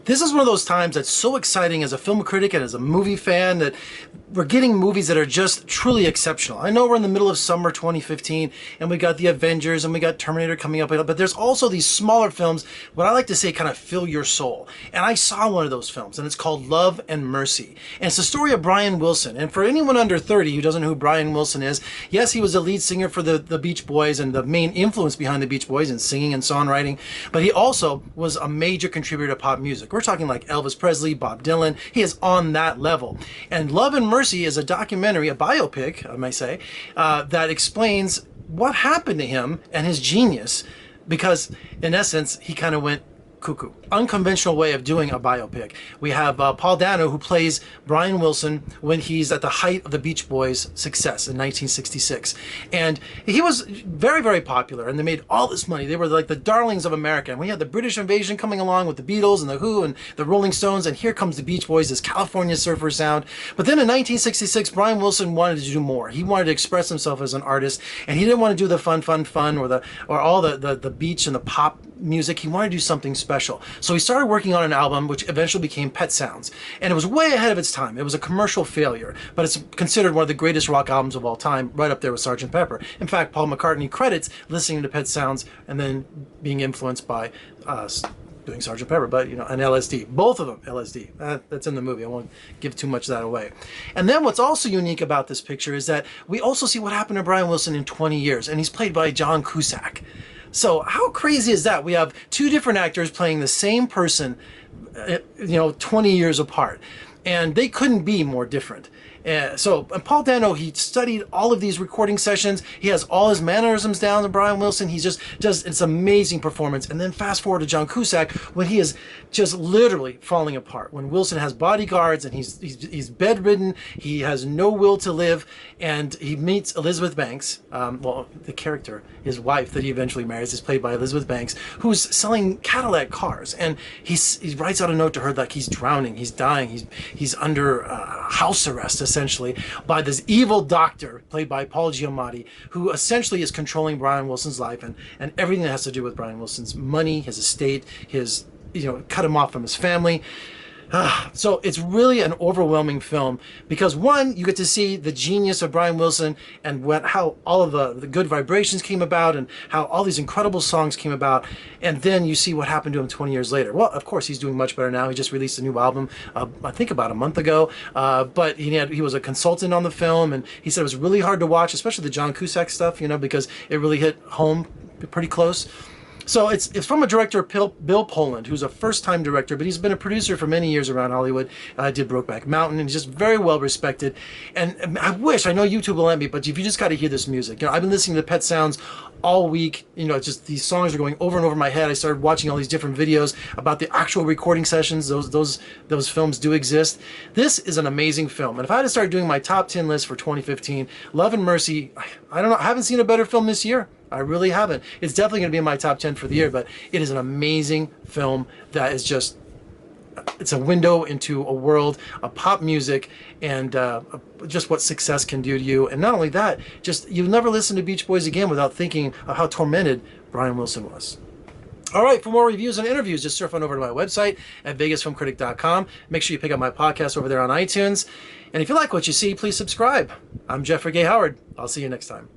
This is one of those times that's so exciting as a film critic and as a movie fan that we're getting movies that are just truly exceptional. I know we're in the middle of summer 2015 and we got the Avengers and we got Terminator coming up, but there's also these smaller films, what I like to say kind of fill your soul. And I saw one of those films and it's called Love and Mercy. And it's the story of Brian Wilson. And for anyone under 30 who doesn't know who Brian Wilson is, yes, he was the lead singer for the Beach Boys and the main influence behind the Beach Boys in singing and songwriting, but he also was a major contributor to pop music. We're talking like Elvis Presley, Bob Dylan. He is on that level. And Love and Mercy is a documentary, a biopic, I might say, that explains what happened to him and his genius, because in essence, he kind of went cuckoo. Unconventional way of doing a biopic. We have Paul Dano, who plays Brian Wilson when he's at the height of the Beach Boys' success in 1966. And he was very, very popular, and they made all this money. They were like the darlings of America. And we had the British invasion coming along with the Beatles and the Who and the Rolling Stones, and here comes the Beach Boys, this California surfer sound. But then in 1966, Brian Wilson wanted to do more. He wanted to express himself as an artist, and he didn't want to do the fun or all the beach and the pop music. He wanted to do something special. So he started working on an album which eventually became Pet Sounds. And it was way ahead of its time. It was a commercial failure, but it's considered one of the greatest rock albums of all time, right up there with Sgt. Pepper. In fact, Paul McCartney credits listening to Pet Sounds and then being influenced by doing Sgt. Pepper, but and LSD. Both of them, LSD. That's in the movie. I won't give too much of that away. And then what's also unique about this picture is that we also see what happened to Brian Wilson in 20 years, and he's played by John Cusack. So how crazy is that? We have two different actors playing the same person, 20 years apart, and they couldn't be more different. So Paul Dano, he studied all of these recording sessions. He has all his mannerisms down to Brian Wilson. He just does it's amazing performance. And then fast forward to John Cusack when he is just literally falling apart. When Wilson has bodyguards and he's bedridden, he has no will to live, and he meets Elizabeth Banks. The character, his wife that he eventually marries, is played by Elizabeth Banks, who's selling Cadillac cars. And he writes out a note to her like he's drowning, he's dying, he's under house arrest, essentially, by this evil doctor played by Paul Giamatti, who essentially is controlling Brian Wilson's life and everything that has to do with Brian Wilson's money, his estate, his, cut him off from his family. So it's really an overwhelming film because, one, you get to see the genius of Brian Wilson and how all of the good vibrations came about and how all these incredible songs came about, and then you see what happened to him 20 years later. Well, of course, he's doing much better now. He just released a new album, I think about a month ago, but he was a consultant on the film, and he said it was really hard to watch, especially the John Cusack stuff, because it really hit home pretty close. So it's from a director, Bill Poland, who's a first-time director, but he's been a producer for many years around Hollywood. Did Brokeback Mountain, and he's just very well respected. And I know YouTube will let me, but if you just got to hear this music. I've been listening to Pet Sounds all week. Just these songs are going over and over my head. I started watching all these different videos about the actual recording sessions. Those films do exist. This is an amazing film. And if I had to start doing my top 10 list for 2015, Love and Mercy, I don't know, I haven't seen a better film this year. I really haven't. It's definitely going to be in my top 10 for the year, but it is an amazing film that is just, it's a window into a world of pop music and just what success can do to you. And not only that, just you'll never listen to Beach Boys again without thinking of how tormented Brian Wilson was. All right, for more reviews and interviews, just surf on over to my website at vegasfilmcritic.com. Make sure you pick up my podcast over there on iTunes. And if you like what you see, please subscribe. I'm Jeffrey Gay Howard. I'll see you next time.